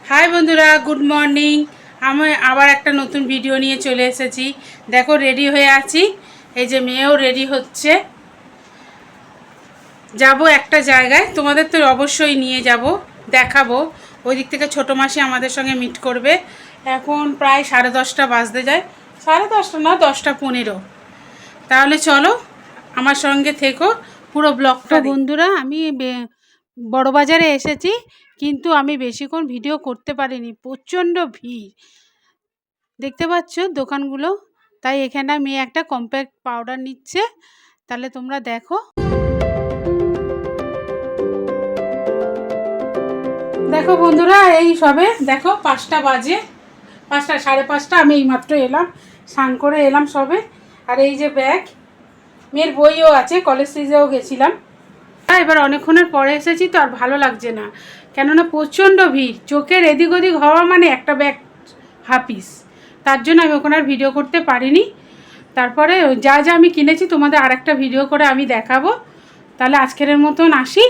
High বন্ধুরা, good morning. আমি আবার একটা নতুন ভিডিও নিয়ে চলে এসেছি। দেখো, রেডি হয়ে আছি। এই যে মেয়েও রেডি হচ্ছে। যাব একটা জায়গায়, তোমাদের তো অবশ্যই নিয়ে যাব, দেখাবো। ওই দিক থেকে ছোটো মাসি আমাদের সঙ্গে মিট করবে। এখন প্রায় 10:30 বাজতে যায়, 10:30 না, 10:15। তাহলে চলো আমার সঙ্গে থেকো, পুরো ব্লগটা। বন্ধুরা, আমি বড়বাজারে এসেছি, কিন্তু আমি বেশিক্ষণ ভিডিও করতে পারিনি, প্রচণ্ড ভিড়। দেখতে পাচ্ছ দোকানগুলো। তাই এখানে মেয়ে একটা কম্প্যাক্ট পাউডার নিচ্ছে। তাহলে তোমরা দেখো। দেখো বন্ধুরা, এই সবে দেখো 5টা বাজে, 5টা 5:30। আমি এইমাত্র এলাম, স্নান করে এলাম সবে। আর এই যে ব্যাগ, মেয়ের বইও আছে, কলেজ স্ট্রিটেও গেছিলাম। এবার অনেকক্ষণের পরে এসেছি তো আর ভালো লাগছে না, কেননা প্রচণ্ড ভিড়। চোখের এদিক ওদিক হওয়া মানে একটা ব্যাগ হাফিস। তার জন্য আমি ওখানে আর ভিডিও করতে পারিনি। তারপরে যা যা আমি কিনেছি তোমাদের আর একটা ভিডিও করে আমি দেখাবো। তাহলে আজকের মতন আসি।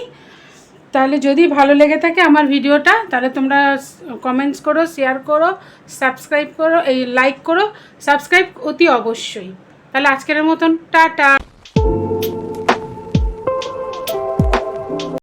তাহলে যদি ভালো লেগে থাকে আমার ভিডিওটা, তাহলে তোমরা কমেন্টস করো, শেয়ার করো, সাবস্ক্রাইব করো, এই লাইক করো, সাবস্ক্রাইব অতি অবশ্যই। তাহলে আজকের মতন টাটা।